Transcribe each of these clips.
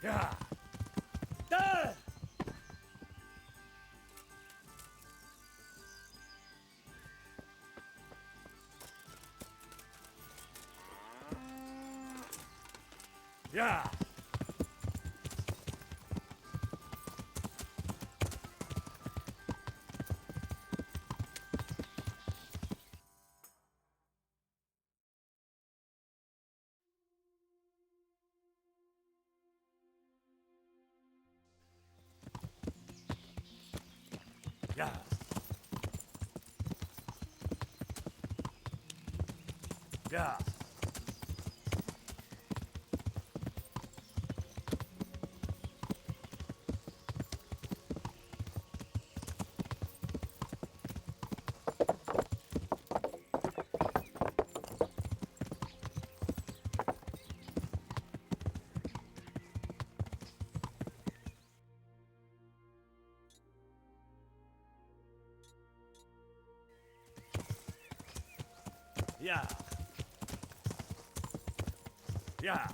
Ya! Da! Ya! Ya! Ya! Ya! Ya! Ya!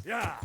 Ya! Ya!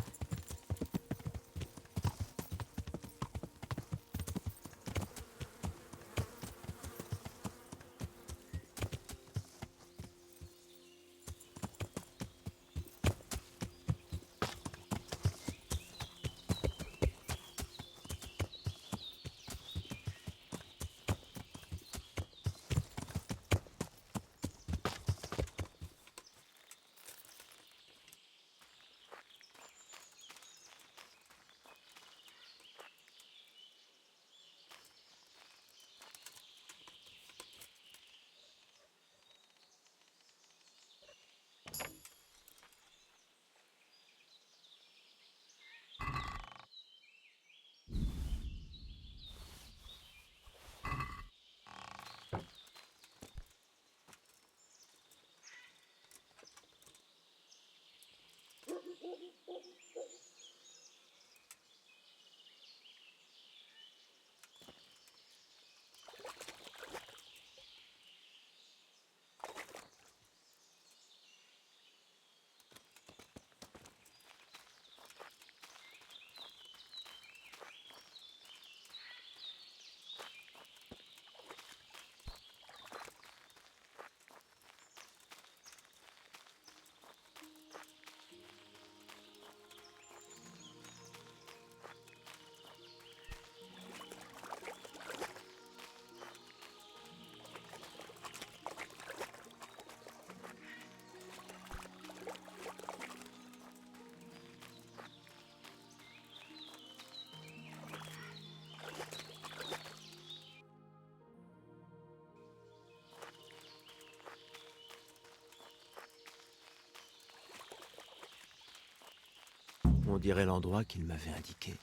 On dirait l'endroit qu'il m'avait indiqué.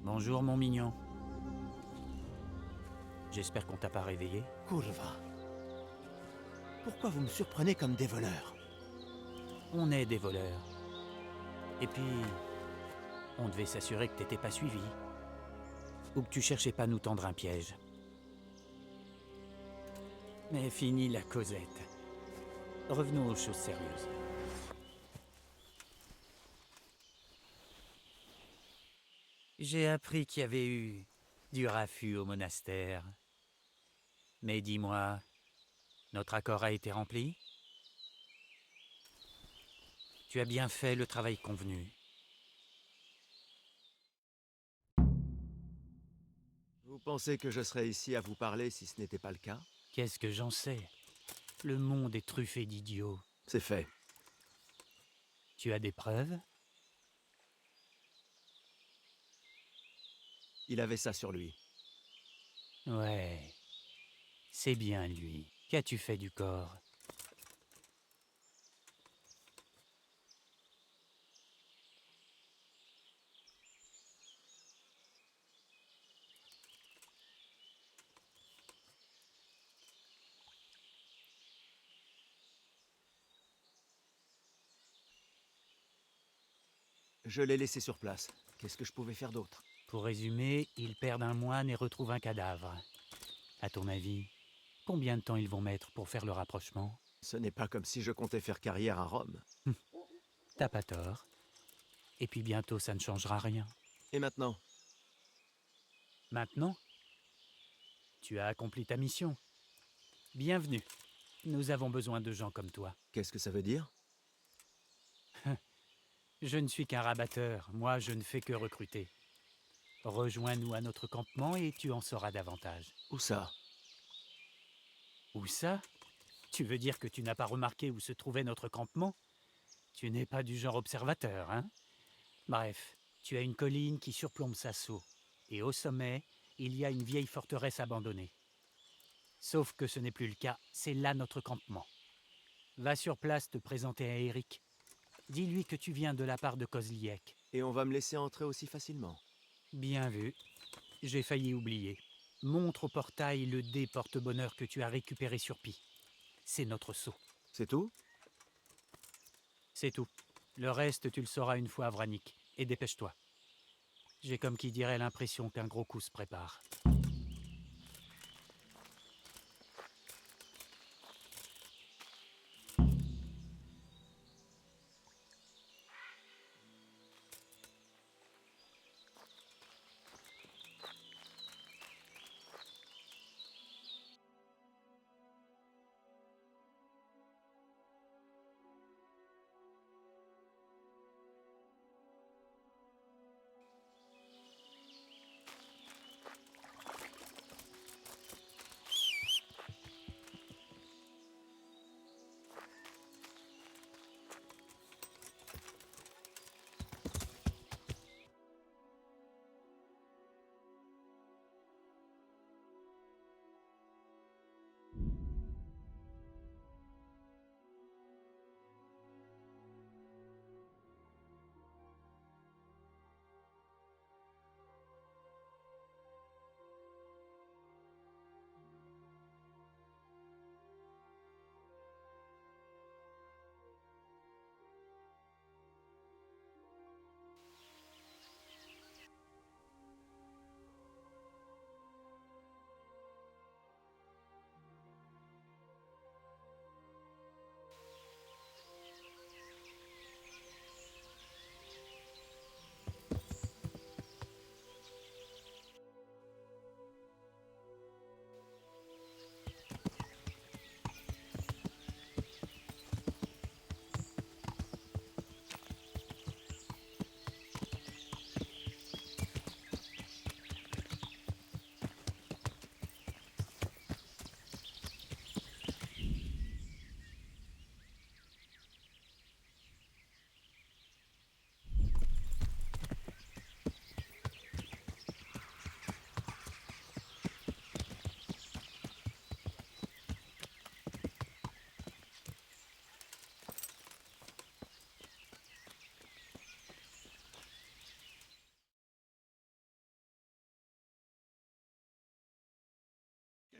Bonjour mon mignon. J'espère qu'on t'a pas réveillé. Curva. Pourquoi vous me surprenez comme des voleurs? On est des voleurs. Et puis, on devait s'assurer que t'étais pas suivi. Ou que tu cherchais pas à nous tendre un piège. Mais fini la causette. Revenons aux choses sérieuses. J'ai appris qu'il y avait eu du raffut au monastère. Mais dis-moi, notre accord a été rempli? Tu as bien fait le travail convenu. Vous pensez que je serais ici à vous parler si ce n'était pas le cas? Qu'est-ce que j'en sais? Le monde est truffé d'idiots. C'est fait. Tu as des preuves? Il avait ça sur lui. Ouais, c'est bien lui. Qu'as-tu fait du corps? Je l'ai laissé sur place. Qu'est-ce que je pouvais faire d'autre? Pour résumer, ils perdent un moine et retrouvent un cadavre. À ton avis, combien de temps ils vont mettre pour faire le rapprochement? Ce n'est pas comme si je comptais faire carrière à Rome. T'as pas tort. Et puis bientôt ça ne changera rien. Et maintenant? Maintenant, tu as accompli ta mission. Bienvenue. Nous avons besoin de gens comme toi. Qu'est-ce que ça veut dire? Je ne suis qu'un rabatteur, moi je ne fais que recruter. Rejoins-nous à notre campement et tu en sauras davantage. Où ça? Où ça? Tu veux dire que tu n'as pas remarqué où se trouvait notre campement? Tu n'es pas du genre observateur, hein? Bref, tu as une colline qui surplombe Sasso, et au sommet, il y a une vieille forteresse abandonnée. Sauf que ce n'est plus le cas, c'est là notre campement. Va sur place te présenter à Eric. Dis-lui que tu viens de la part de Kozliek. Et on va me laisser entrer aussi facilement? Bien vu. J'ai failli oublier. Montre au portail le dé porte-bonheur que tu as récupéré sur Pi. C'est notre sceau. C'est tout? C'est tout. Le reste, tu le sauras une fois à Vranik. Et dépêche-toi. J'ai comme qui dirait l'impression qu'un gros coup se prépare.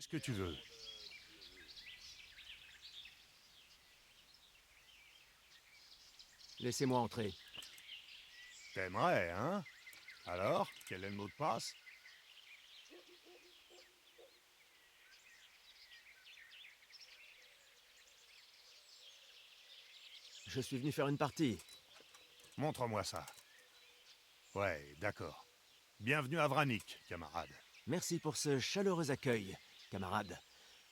Qu'est-ce que tu veux? Laissez-moi entrer. T'aimerais, hein? Alors, quel est le mot de passe? Je suis venu faire une partie. Montre-moi ça. Ouais, d'accord. Bienvenue à Vranik, camarade. Merci pour ce chaleureux accueil, camarade.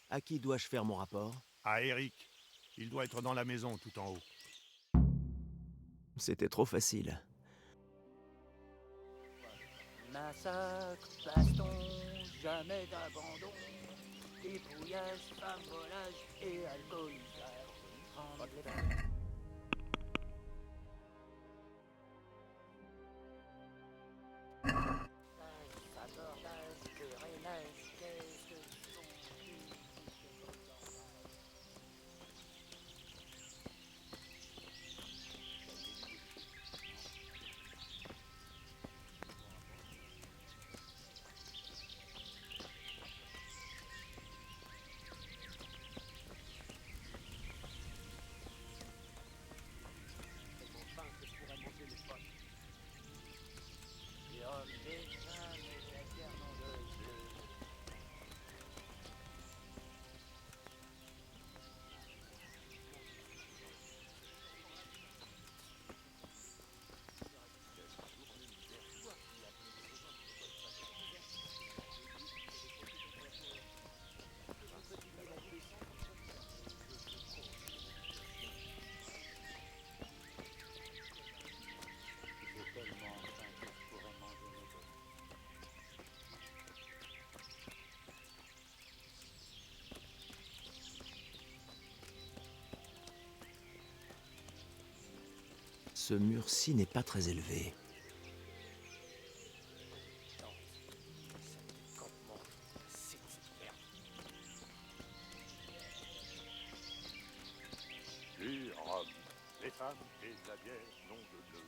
À qui dois-je faire mon rapport? À Eric. Il doit être dans la maison tout en haut. C'était trop facile. Massacre, baston, jamais d'abandon. Dépouillage, femme volage et alcoolisage. Prendre les balles. Abordage, querellage, qu'est-ce que les hommes, les femmes et la guerre dans le bleu. Ce mur-ci n'est pas très élevé. Lui, Rome. Les femmes et la bière, nom de bleu.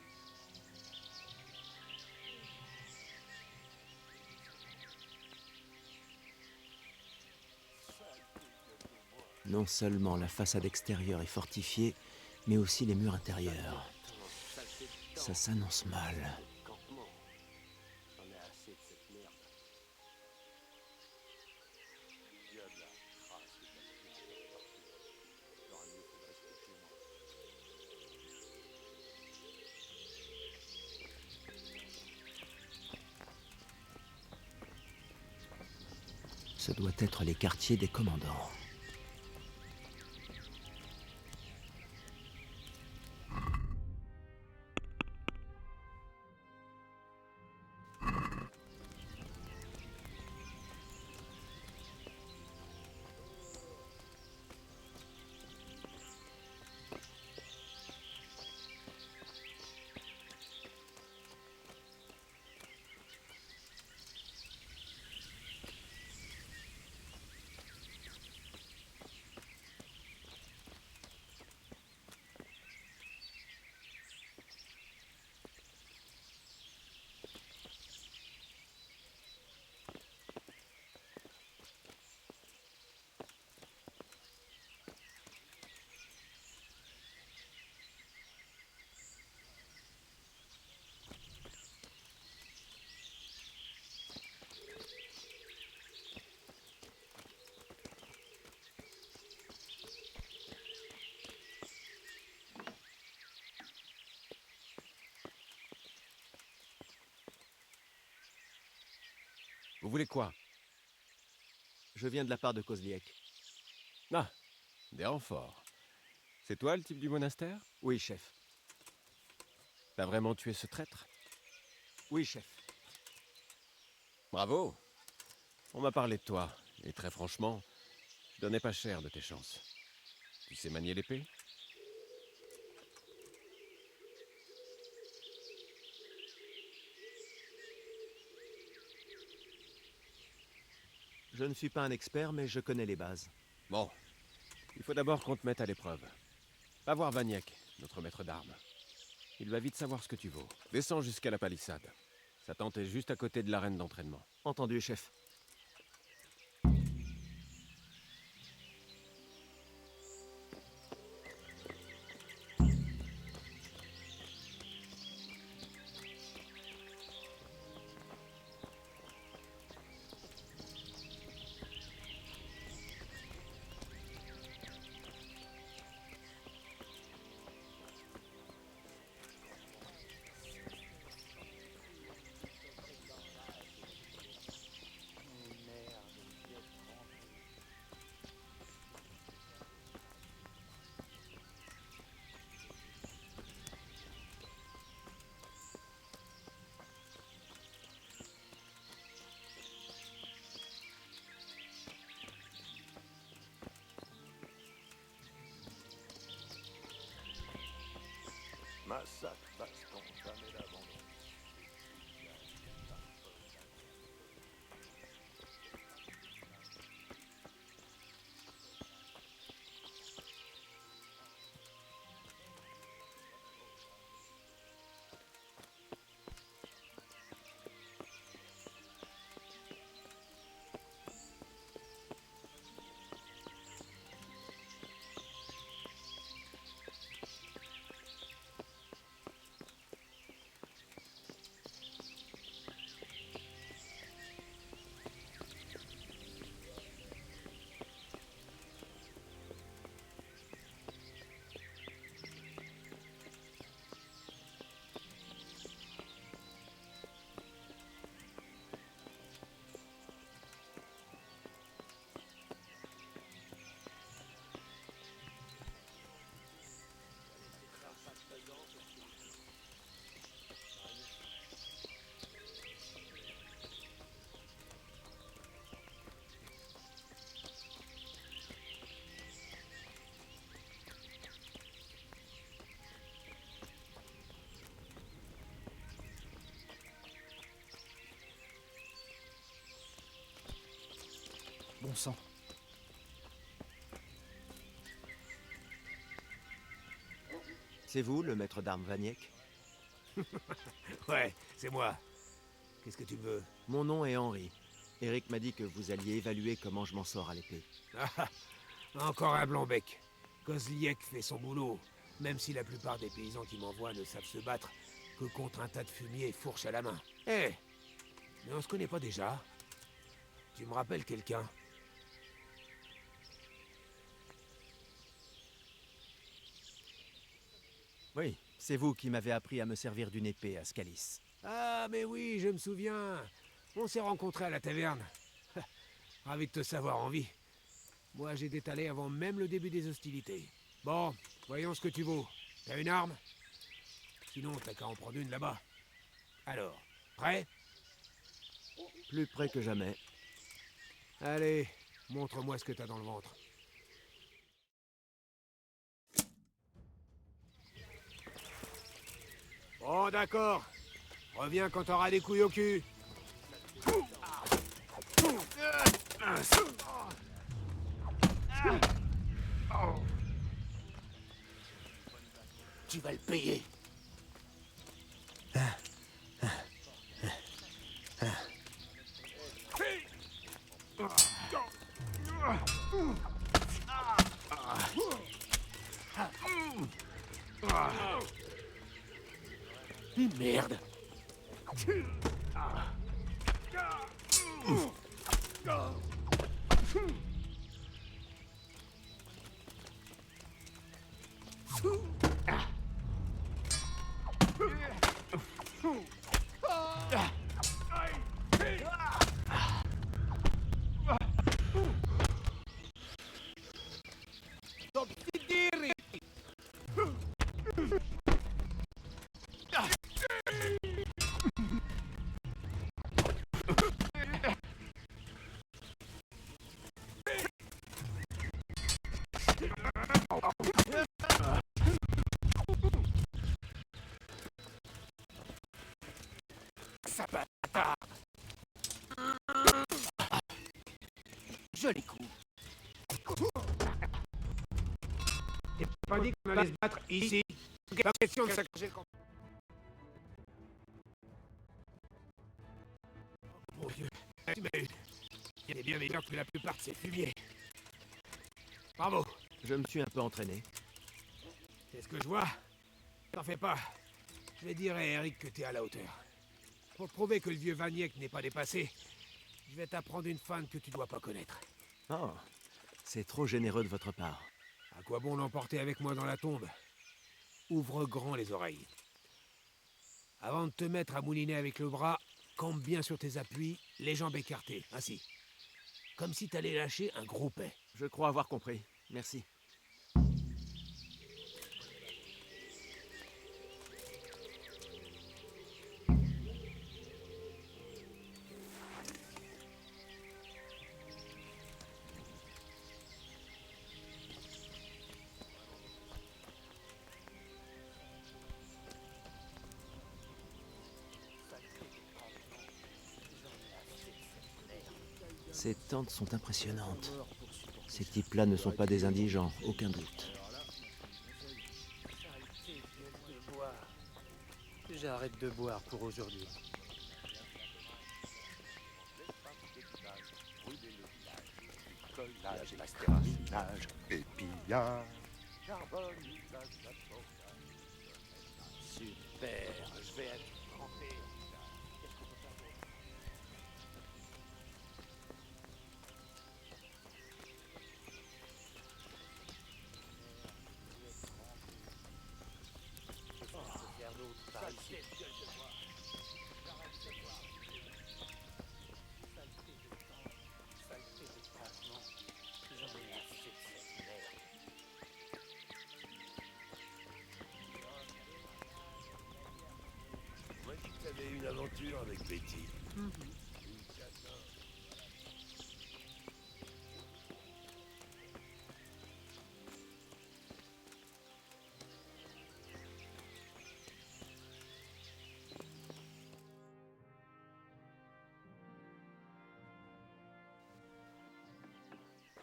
Non seulement la façade extérieure est fortifiée, mais aussi les murs intérieurs. Ça s'annonce mal. Ce doit être les quartiers des commandants. Vous voulez quoi? Je viens de la part de Kozliek. Ah, des renforts. C'est toi le type du monastère? Oui, chef. T'as vraiment tué ce traître? Oui, chef. Bravo. On m'a parlé de toi, et très franchement, je donnais pas cher de tes chances. Tu sais manier l'épée? Je ne suis pas un expert, mais je connais les bases. Bon, il faut d'abord qu'on te mette à l'épreuve. Va voir Vaniek, notre maître d'armes. Il va vite savoir ce que tu vaux. Descends jusqu'à la palissade. Sa tente est juste à côté de l'arène d'entraînement. Entendu, chef. Massacre Baston, jamais l'abandon. Bon sang. C'est vous, le maître d'armes Vaniek? Ouais, c'est moi. Qu'est-ce que tu veux? Mon nom est Henri. Eric m'a dit que vous alliez évaluer comment je m'en sors à l'épée. Ah, encore un blanc-bec. Kozliek fait son boulot, même si la plupart des paysans qui m'envoient ne savent se battre que contre un tas de fumier et fourche à la main. Eh, mais on se connaît pas déjà? Tu me rappelles quelqu'un? Oui, c'est vous qui m'avez appris à me servir d'une épée à Scalis. Ah, mais oui, je me souviens. On s'est rencontrés à la taverne. Ravi de te savoir en vie. Moi, j'ai détalé avant même le début des hostilités. Bon, voyons ce que tu vaux. T'as une arme? Sinon, t'as qu'à en prendre une là-bas. Alors, prêt? Plus près que jamais. Allez, montre-moi ce que t'as dans le ventre. Bon, d'accord. Reviens quand t'auras des couilles au cul. Tu vas le payer. Merde. Joli coup. T'es pas dit qu'on allait se battre ici? Pas question de s'accrocher le camp. Mon Dieu, tu m'as eu. Il est bien meilleur que la plupart de ces fumiers. Bravo. Je me suis un peu entraîné. C'est ce que je vois. T'en fais pas. Je vais dire à Eric que t'es à la hauteur. Pour prouver que le vieux Vaniek n'est pas dépassé, je vais t'apprendre une fan que tu dois pas connaître. Oh, c'est trop généreux de votre part. À quoi bon l'emporter avec moi dans la tombe? Ouvre grand les oreilles. Avant de te mettre à mouliner avec le bras, campe bien sur tes appuis, les jambes écartées, ainsi. Comme si t'allais lâcher un gros paix. Je crois avoir compris. Merci. Ces tentes sont impressionnantes. Ces types-là ne sont pas des indigents, aucun doute. J'arrête de boire pour aujourd'hui. Collage, terrassage et pillage. Super, je vais être trempé. Moi, je dis que t'avais une aventure avec Betty.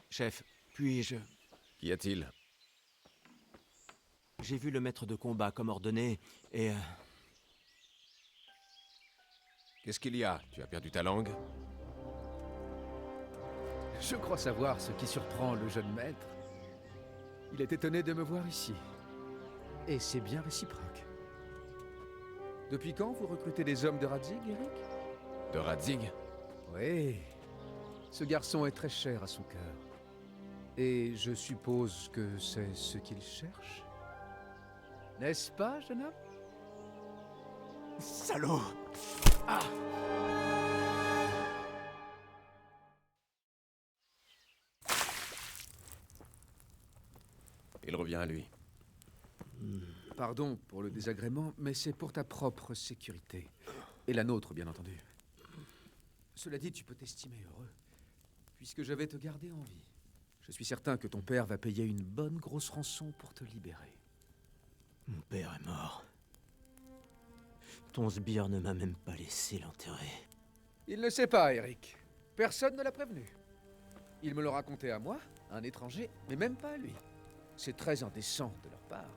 Chef, puis-je... Qu'y a-t-il? J'ai vu le maître de combat comme ordonné, et... Qu'est-ce qu'il y a? Tu as perdu ta langue? Je crois savoir ce qui surprend le jeune maître. Il est étonné de me voir ici. Et c'est bien réciproque. Depuis quand vous recrutez des hommes de Radzig, Eric? De Radzig? Oui. Ce garçon est très cher à son cœur. Et je suppose que c'est ce qu'il cherche? N'est-ce pas, jeune homme? Salaud! Il revient à lui. Pardon pour le désagrément, mais c'est pour ta propre sécurité. Et la nôtre, bien entendu. Cela dit, tu peux t'estimer heureux, puisque je vais te garder en vie. Je suis certain que ton père va payer une bonne grosse rançon pour te libérer. Mon père est mort. Ton sbire ne m'a même pas laissé l'enterrer. Il ne sait pas, Eric. Personne ne l'a prévenu. Il me l'a raconté à moi, un étranger, mais même pas à lui. C'est très indécent de leur part.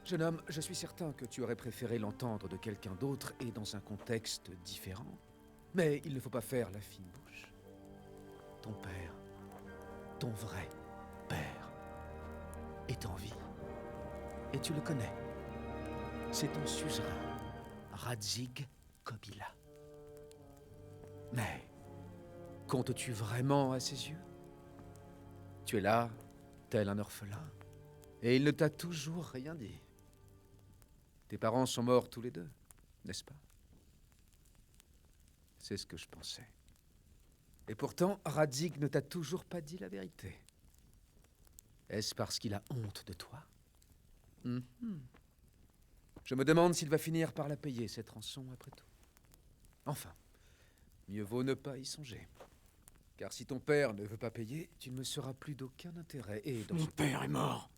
Jeune homme, je suis certain que tu aurais préféré l'entendre de quelqu'un d'autre et dans un contexte différent. Mais il ne faut pas faire la fine bouche. Ton père, ton vrai père, est en vie. Et tu le connais. C'est ton suzerain, Radzig Kobyla. Mais comptes-tu vraiment à ses yeux? Tu es là, tel un orphelin, et il ne t'a toujours rien dit. Tes parents sont morts tous les deux, n'est-ce pas? C'est ce que je pensais. Et pourtant, Radzig ne t'a toujours pas dit la vérité. Est-ce parce qu'il a honte de toi? Je me demande s'il va finir par la payer, cette rançon, après tout. Enfin, mieux vaut ne pas y songer. Car si ton père ne veut pas payer, tu ne me seras plus d'aucun intérêt. Et dans Mon père est mort.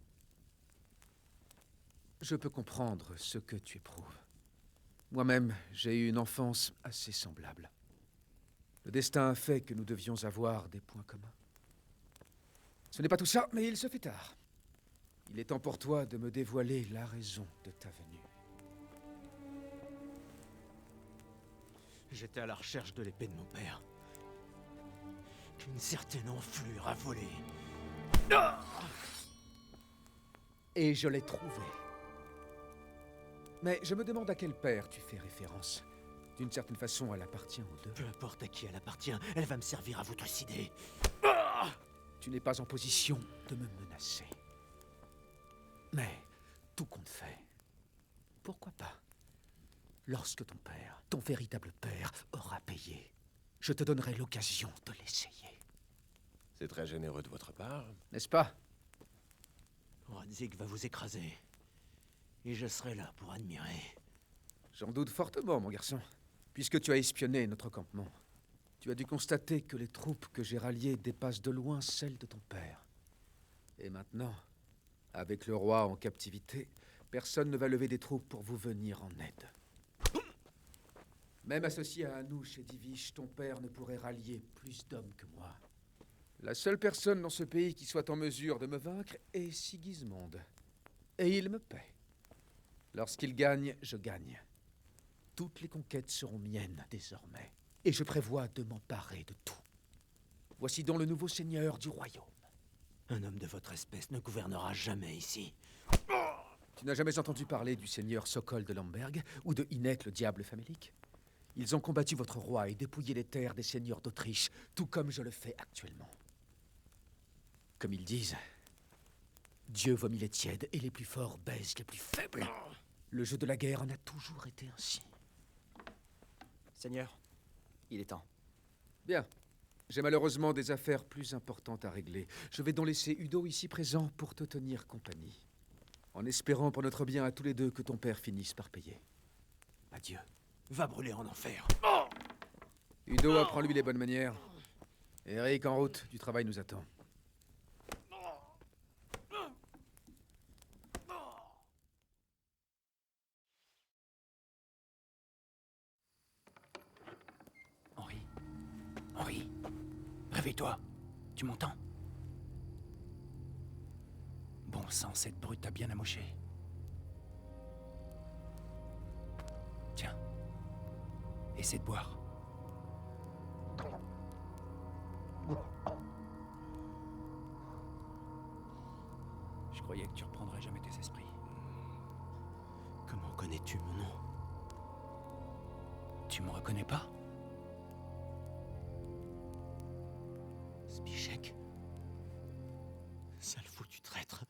Je peux comprendre ce que tu éprouves. Moi-même, j'ai eu une enfance assez semblable. Le destin a fait que nous devions avoir des points communs. Ce n'est pas tout ça, mais il se fait tard. Il est temps pour toi de me dévoiler la raison de ta venue. J'étais à la recherche de l'épée de mon père. Qu'une certaine enflure a volé. Et je l'ai trouvée. Mais je me demande à quel père tu fais référence. D'une certaine façon, elle appartient aux deux. Peu importe à qui elle appartient, elle va me servir à vous trucider. Tu n'es pas en position de me menacer. Mais, tout compte fait, pourquoi pas? Lorsque ton père, ton véritable père, aura payé, je te donnerai l'occasion de l'essayer. C'est très généreux de votre part. N'est-ce pas? Radzig va vous écraser. Et je serai là pour admirer. J'en doute fortement, mon garçon. Puisque tu as espionné notre campement, tu as dû constater que les troupes que j'ai ralliées dépassent de loin celles de ton père. Et maintenant, avec le roi en captivité, personne ne va lever des troupes pour vous venir en aide. Même associé à Anouche et Divish, ton père ne pourrait rallier plus d'hommes que moi. La seule personne dans ce pays qui soit en mesure de me vaincre est Sigismond. Et il me paie. Lorsqu'il gagne, je gagne. Toutes les conquêtes seront miennes désormais. Et je prévois de m'emparer de tout. Voici donc le nouveau seigneur du royaume. Un homme de votre espèce ne gouvernera jamais ici. Tu n'as jamais entendu parler du seigneur Sokol de Lamberg ou de Hinek le diable famélique? Ils ont combattu votre roi et dépouillé les terres des seigneurs d'Autriche, tout comme je le fais actuellement. Comme ils disent, Dieu vomit les tièdes et les plus forts baisent les plus faibles. Le jeu de la guerre en a toujours été ainsi. Seigneur, il est temps. Bien. J'ai malheureusement des affaires plus importantes à régler. Je vais donc laisser Udo ici présent pour te tenir compagnie. En espérant pour notre bien à tous les deux que ton père finisse par payer. Adieu. Va brûler en enfer. Udo, apprends-lui les bonnes manières. Eric, en route, du travail nous attend. Henri. Henri. Réveille-toi. Tu m'entends? Bon sang, cette brute t'a bien amoché. Tiens. Essaie de boire. Je croyais que tu reprendrais jamais tes esprits. Comment connais-tu mon nom? Tu me reconnais pas? Zbyszek. Sale foutu traître.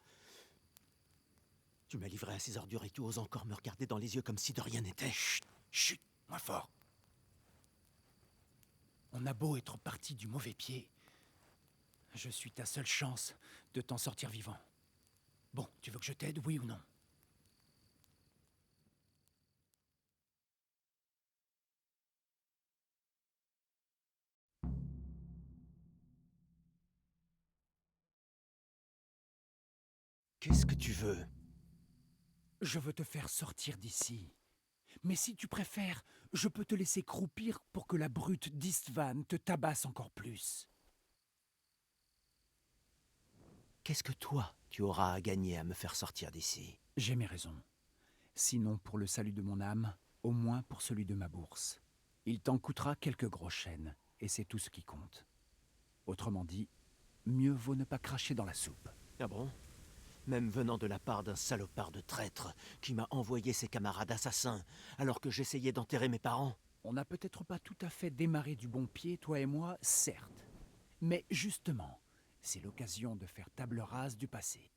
Tu m'as livré à ces ordures et tu oses encore me regarder dans les yeux comme si de rien n'était. Chut, chut, moins fort. On a beau être parti du mauvais pied, je suis ta seule chance de t'en sortir vivant. Bon, tu veux que je t'aide, oui ou non? Qu'est-ce que tu veux? Je veux te faire sortir d'ici. Mais si tu préfères, je peux te laisser croupir pour que la brute d'Istvan te tabasse encore plus. Qu'est-ce que toi, tu auras à gagner à me faire sortir d'ici? J'ai mes raisons. Sinon pour le salut de mon âme, au moins pour celui de ma bourse. Il t'en coûtera quelques gros chênes, et c'est tout ce qui compte. Autrement dit, mieux vaut ne pas cracher dans la soupe. Ah bon? Même venant de la part d'un salopard de traître qui m'a envoyé ses camarades assassins alors que j'essayais d'enterrer mes parents. On n'a peut-être pas tout à fait démarré du bon pied, toi et moi, certes. Mais justement, c'est l'occasion de faire table rase du passé.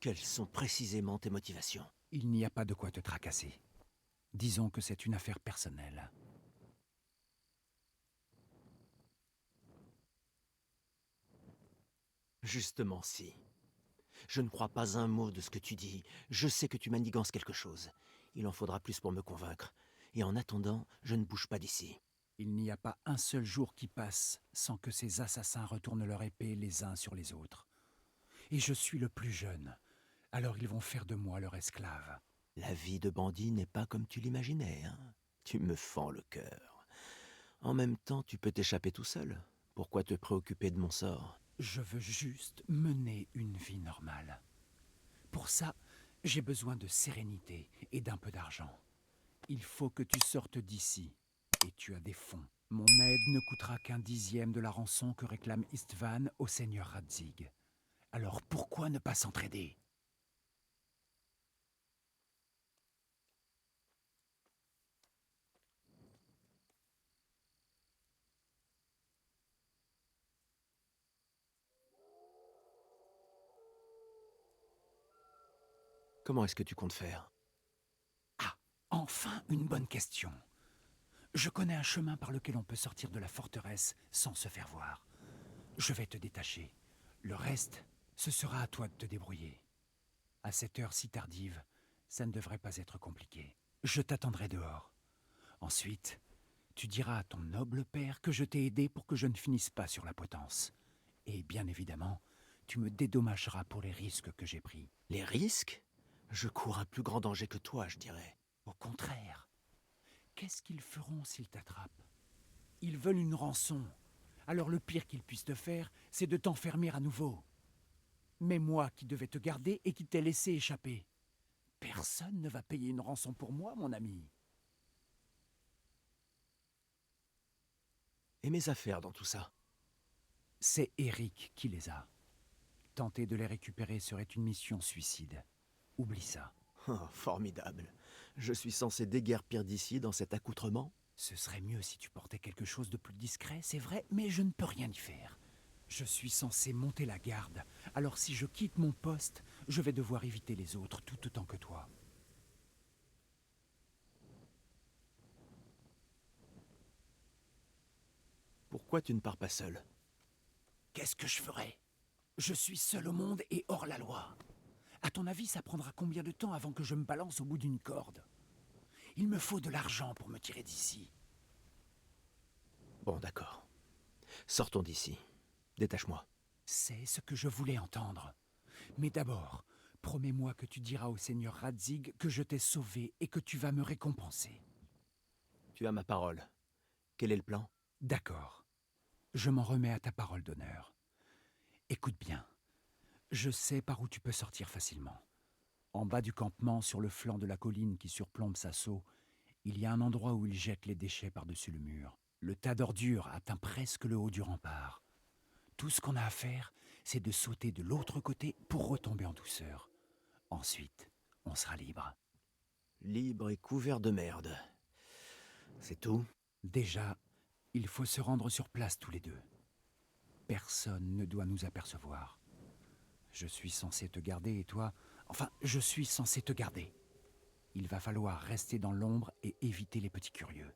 Quelles sont précisément tes motivations? Il n'y a pas de quoi te tracasser. Disons que c'est une affaire personnelle. Justement si. Je ne crois pas un mot de ce que tu dis. Je sais que tu manigances quelque chose. Il en faudra plus pour me convaincre. Et en attendant, je ne bouge pas d'ici. Il n'y a pas un seul jour qui passe sans que ces assassins retournent leur épée les uns sur les autres. Et je suis le plus jeune. Alors ils vont faire de moi leur esclave. La vie de bandit n'est pas comme tu l'imaginais, hein? Tu me fends le cœur. En même temps, tu peux t'échapper tout seul. Pourquoi te préoccuper de mon sort? Je veux juste mener une vie normale. Pour ça, j'ai besoin de sérénité et d'un peu d'argent. Il faut que tu sortes d'ici. Et tu as des fonds. Mon aide ne coûtera qu'un dixième de la rançon que réclame Istvan au seigneur Radzig. Alors pourquoi ne pas s'entraider? Comment est-ce que tu comptes faire? Ah, enfin une bonne question. Je connais un chemin par lequel on peut sortir de la forteresse sans se faire voir. Je vais te détacher. Le reste, ce sera à toi de te débrouiller. À cette heure si tardive, ça ne devrait pas être compliqué. Je t'attendrai dehors. Ensuite, tu diras à ton noble père que je t'ai aidé pour que je ne finisse pas sur la potence. Et bien évidemment, tu me dédommageras pour les risques que j'ai pris. Les risques? Je cours un plus grand danger que toi, je dirais. Au contraire, qu'est-ce qu'ils feront s'ils t'attrapent? Ils veulent une rançon. Alors le pire qu'ils puissent te faire, c'est de t'enfermer à nouveau. Mais moi qui devais te garder et qui t'ai laissé échapper, personne ne va payer une rançon pour moi, mon ami. Et mes affaires dans tout ça? C'est Eric qui les a. Tenter de les récupérer serait une mission suicide. Oublie ça. Oh, formidable. Je suis censé déguerpir d'ici dans cet accoutrement? Ce serait mieux si tu portais quelque chose de plus discret, c'est vrai, mais je ne peux rien y faire. Je suis censé monter la garde, alors si je quitte mon poste, je vais devoir éviter les autres tout autant que toi. Pourquoi tu ne pars pas seul? Qu'est-ce que je ferais? Je suis seul au monde et hors la loi. À ton avis, ça prendra combien de temps avant que je me balance au bout d'une corde? Il me faut de l'argent pour me tirer d'ici. Bon, d'accord. Sortons d'ici. Détache-moi. C'est ce que je voulais entendre. Mais d'abord, promets-moi que tu diras au seigneur Radzig que je t'ai sauvé et que tu vas me récompenser. Tu as ma parole. Quel est le plan? D'accord. Je m'en remets à ta parole d'honneur. Écoute bien. Je sais par où tu peux sortir facilement. En bas du campement, sur le flanc de la colline qui surplombe Sasso, il y a un endroit où ils jettent les déchets par-dessus le mur. Le tas d'ordures atteint presque le haut du rempart. Tout ce qu'on a à faire, c'est de sauter de l'autre côté pour retomber en douceur. Ensuite, on sera libre. Libre et couvert de merde. C'est tout? Déjà, il faut se rendre sur place tous les deux. Personne ne doit nous apercevoir. Je suis censé te garder et toi... Enfin, je suis censé te garder. Il va falloir rester dans l'ombre et éviter les petits curieux.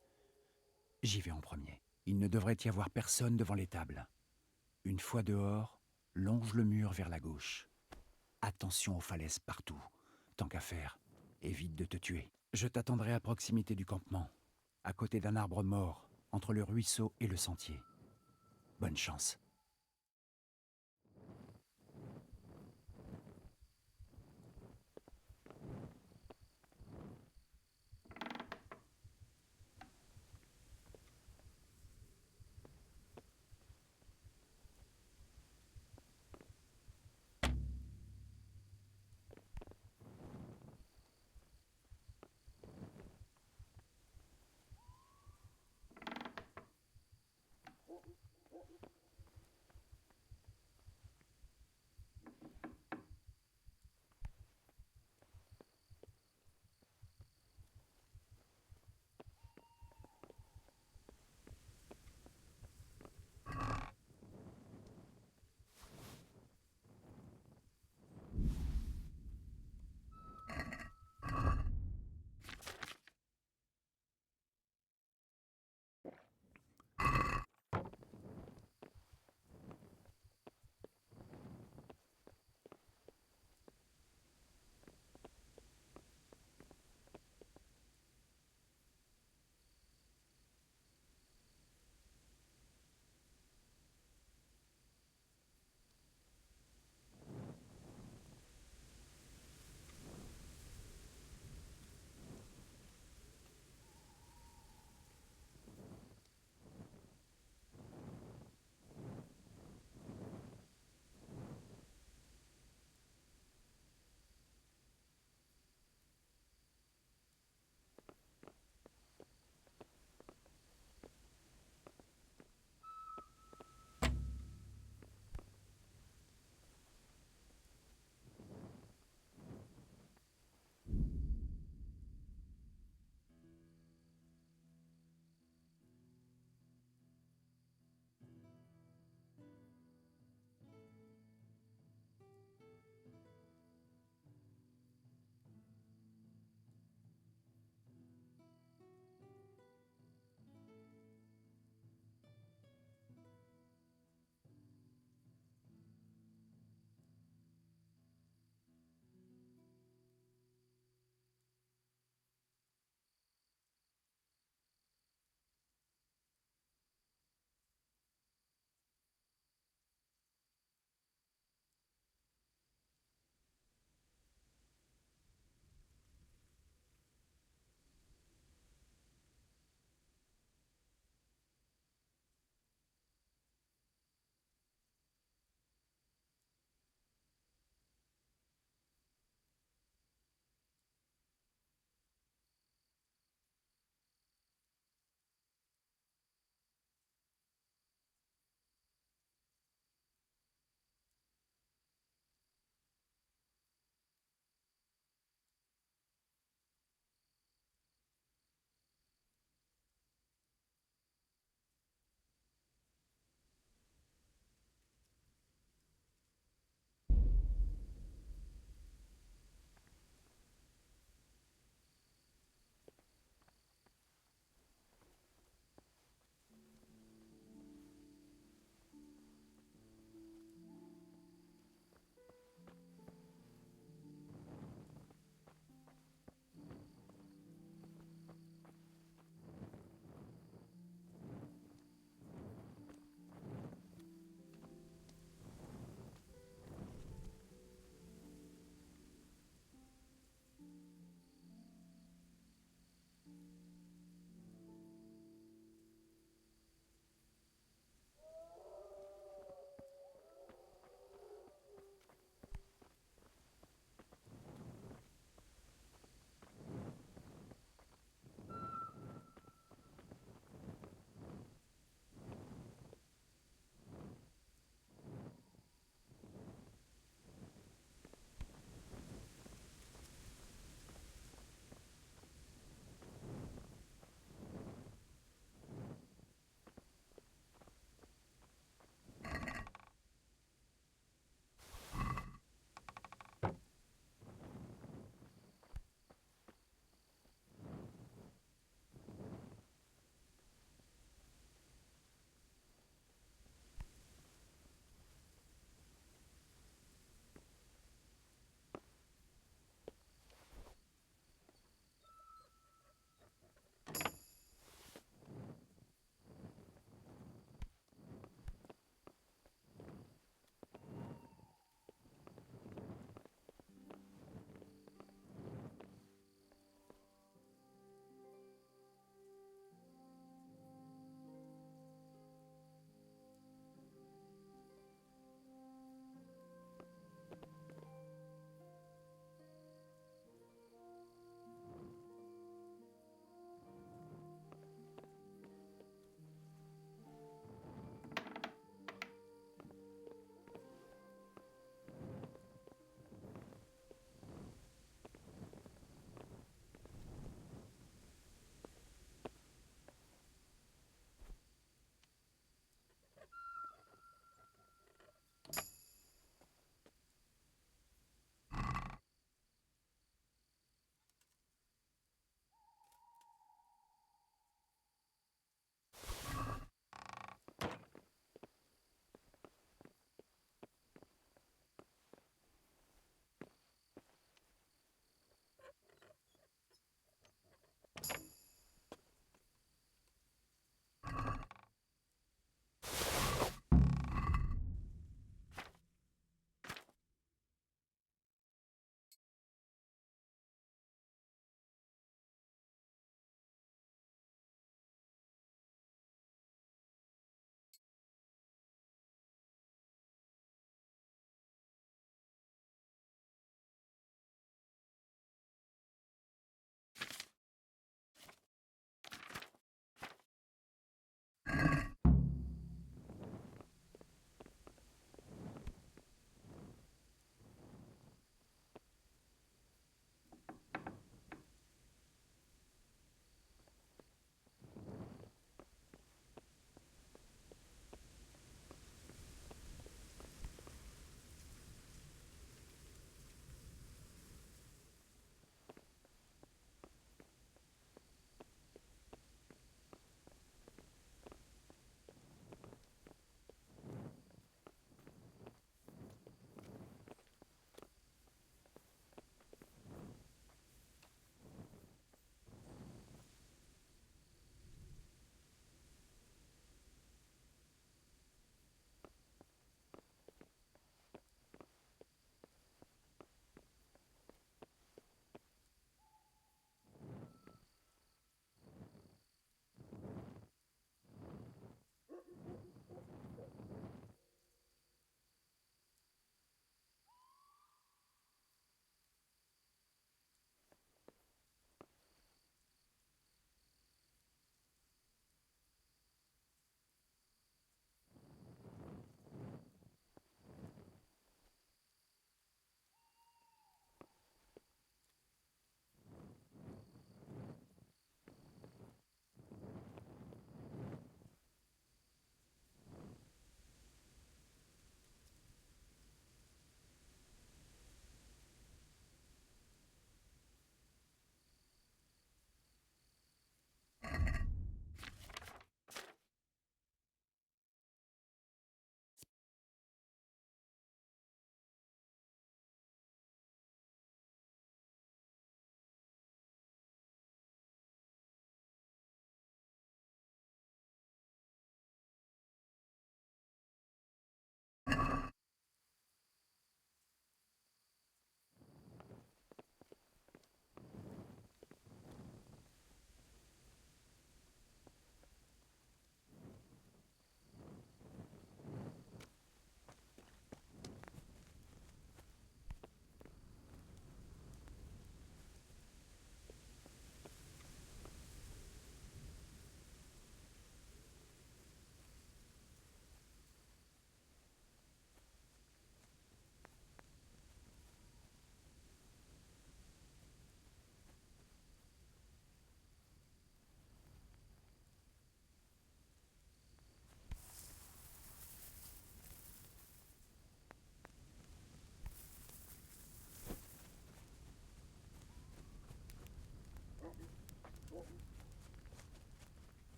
J'y vais en premier. Il ne devrait y avoir personne devant les tables. Une fois dehors, longe le mur vers la gauche. Attention aux falaises partout. Tant qu'à faire, évite de te tuer. Je t'attendrai à proximité du campement, à côté d'un arbre mort, entre le ruisseau et le sentier. Bonne chance.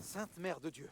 Sainte Mère de Dieu.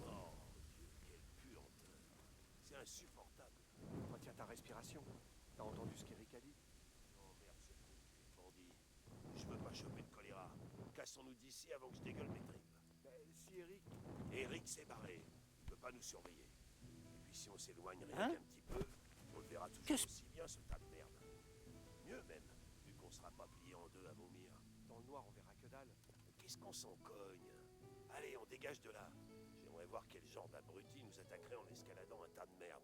Oh, Dieu, quelle puanteur. C'est insupportable. Retiens ta respiration. T'as entendu ce qu'Eric a dit? Emmerde ce trou de cul de bandit. Je veux pas choper le choléra. Cassons-nous d'ici avant que je dégueule mes tripes. Si Eric... Eric s'est barré. Il peut pas nous surveiller. Et puis si on s'éloigne rien Hein qu'un petit peu, on le verra toujours Qu'est-ce- aussi bien, ce tas de merde. Mieux même, vu qu'on sera pas plié en deux à vomir. Dans le noir, on verra que dalle. Qu'est-ce qu'on s'en cogne? Allez, on dégage de là. J'aimerais voir quel genre d'abruti nous attaquerait en escaladant un tas de merde.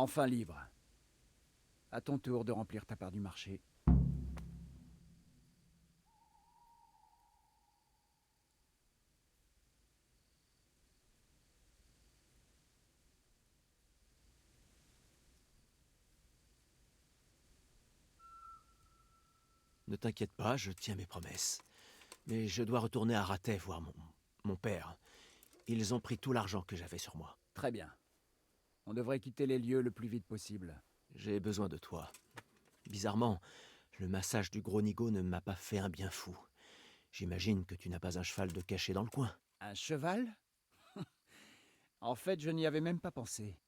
Enfin libre. À ton tour de remplir ta part du marché. Ne t'inquiète pas, je tiens mes promesses. Mais je dois retourner à Rathais voir mon père. Ils ont pris tout l'argent que j'avais sur moi. Très bien. On devrait quitter les lieux le plus vite possible. J'ai besoin de toi. Bizarrement, le massage du gros nigo ne m'a pas fait un bien fou. J'imagine que tu n'as pas un cheval de cachet dans le coin. Un cheval? En fait, je n'y avais même pas pensé.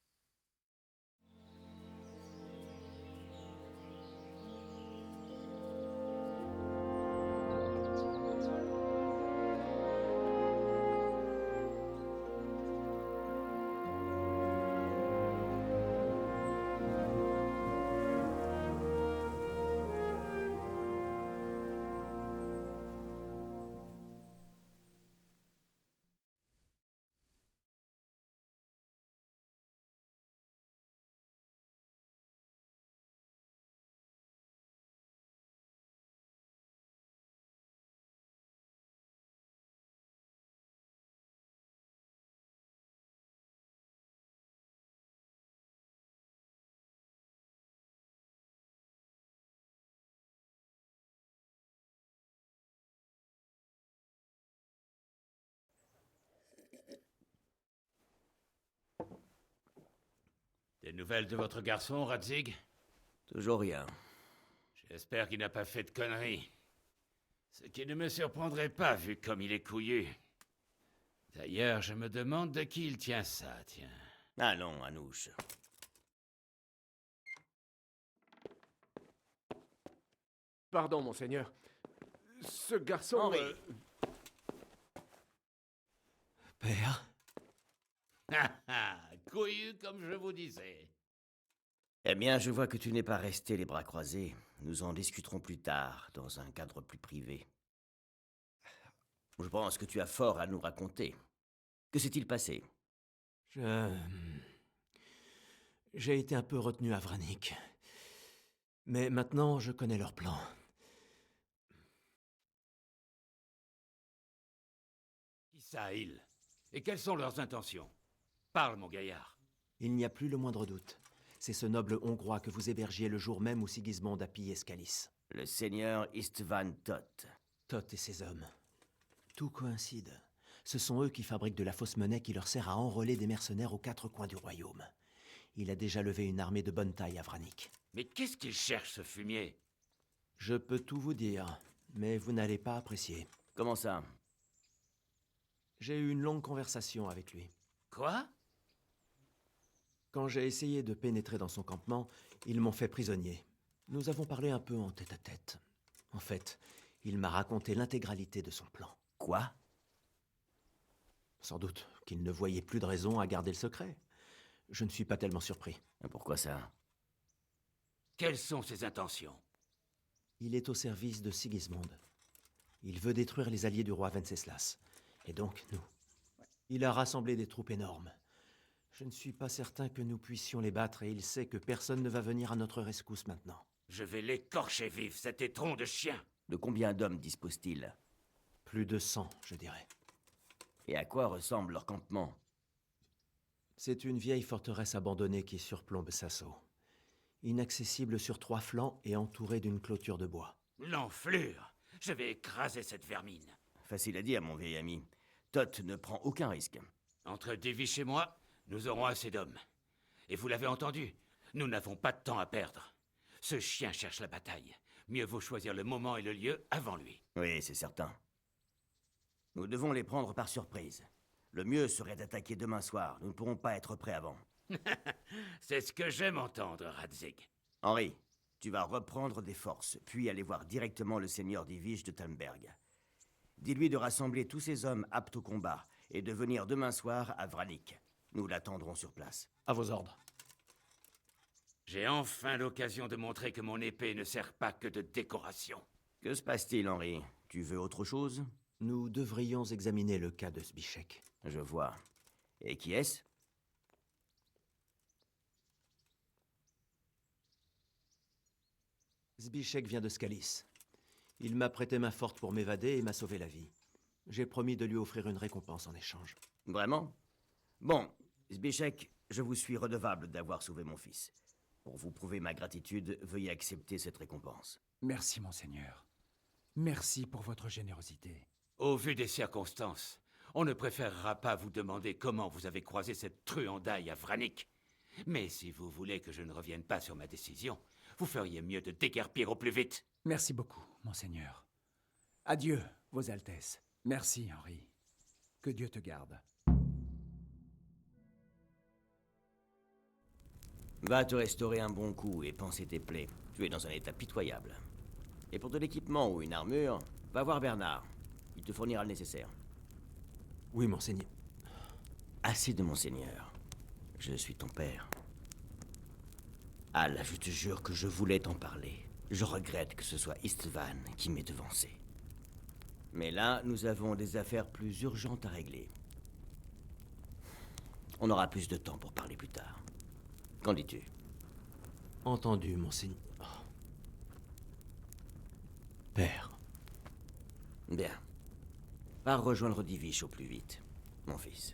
Des nouvelles de votre garçon, Radzig? Toujours rien. J'espère qu'il n'a pas fait de conneries. Ce qui ne me surprendrait pas, vu comme il est couillu. D'ailleurs, je me demande de qui il tient ça, tiens. Allons, Anouche. Pardon, monseigneur. Ce garçon... Henri. Père? Couillu comme je vous disais. Eh bien, je vois que tu n'es pas resté les bras croisés. Nous en discuterons plus tard, dans un cadre plus privé. Je pense que tu as fort à nous raconter. Que s'est-il passé? J'ai été un peu retenu à Vranik. Mais maintenant, je connais leur plan. Qui ça, ils? Et quelles sont leurs intentions? Parle, mon gaillard. Il n'y a plus le moindre doute. C'est ce noble Hongrois que vous hébergiez le jour même où Sigismond a pillé Scalis. Le seigneur Istvan Toth. Toth et ses hommes. Tout coïncide. Ce sont eux qui fabriquent de la fausse monnaie qui leur sert à enrôler des mercenaires aux quatre coins du royaume. Il a déjà levé une armée de bonne taille à Vranik. Mais qu'est-ce qu'il cherche, ce fumier? Je peux tout vous dire, mais vous n'allez pas apprécier. Comment ça? J'ai eu une longue conversation avec lui. Quoi? Quand j'ai essayé de pénétrer dans son campement, ils m'ont fait prisonnier. Nous avons parlé un peu en tête-à-tête. En fait, il m'a raconté l'intégralité de son plan. Quoi? Sans doute qu'il ne voyait plus de raison à garder le secret. Je ne suis pas tellement surpris. Pourquoi ça? Quelles sont ses intentions? Il est au service de Sigismond. Il veut détruire les alliés du roi Venceslas. Et donc, nous. Il a rassemblé des troupes énormes. Je ne suis pas certain que nous puissions les battre et il sait que personne ne va venir à notre rescousse maintenant. Je vais l'écorcher vif, cet étron de chien! De combien d'hommes dispose-t-il? Plus de 100, je dirais. Et à quoi ressemble leur campement? C'est une vieille forteresse abandonnée qui surplombe Sasso. Inaccessible sur 3 flancs et entourée d'une clôture de bois. L'enflure! Je vais écraser cette vermine. Facile à dire, mon vieil ami. Toth ne prend aucun risque. Entre Divish et moi, nous aurons assez d'hommes. Et vous l'avez entendu, nous n'avons pas de temps à perdre. Ce chien cherche la bataille. Mieux vaut choisir le moment et le lieu avant lui. Oui, c'est certain. Nous devons les prendre par surprise. Le mieux serait d'attaquer demain soir. Nous ne pourrons pas être prêts avant. C'est ce que j'aime entendre, Radzig. Henri, tu vas reprendre des forces, puis aller voir directement le seigneur Divish de Talmberg. Dis-lui de rassembler tous ses hommes aptes au combat et de venir demain soir à Vranik. Nous l'attendrons sur place. À vos ordres. J'ai enfin l'occasion de montrer que mon épée ne sert pas que de décoration. Que se passe-t-il, Henri? Tu veux autre chose? Nous devrions examiner le cas de Zbiszek. Je vois. Et qui est-ce? Zbiszek vient de Skalis. Il m'a prêté main forte pour m'évader et m'a sauvé la vie. J'ai promis de lui offrir une récompense en échange. Vraiment? Bon, Zbiszek, je vous suis redevable d'avoir sauvé mon fils. Pour vous prouver ma gratitude, veuillez accepter cette récompense. Merci, monseigneur. Merci pour votre générosité. Au vu des circonstances, on ne préférera pas vous demander comment vous avez croisé cette truandaille à Vranik. Mais si vous voulez que je ne revienne pas sur ma décision, vous feriez mieux de déguerpir au plus vite. Merci beaucoup, monseigneur. Adieu, vos altesses. Merci, Henri. Que Dieu te garde. Va te restaurer un bon coup et panser tes plaies. Tu es dans un état pitoyable. Et pour de l'équipement ou une armure, va voir Bernard. Il te fournira le nécessaire. Oui, monseigneur. Assez de monseigneur. Je suis ton père. Al, je te jure que je voulais t'en parler. Je regrette que ce soit Istvan qui m'ait devancé. Mais là, nous avons des affaires plus urgentes à régler. On aura plus de temps pour parler plus tard. Qu'en dis-tu? Entendu, monseigneur. Père. Bien. Va rejoindre Divish au plus vite, mon fils.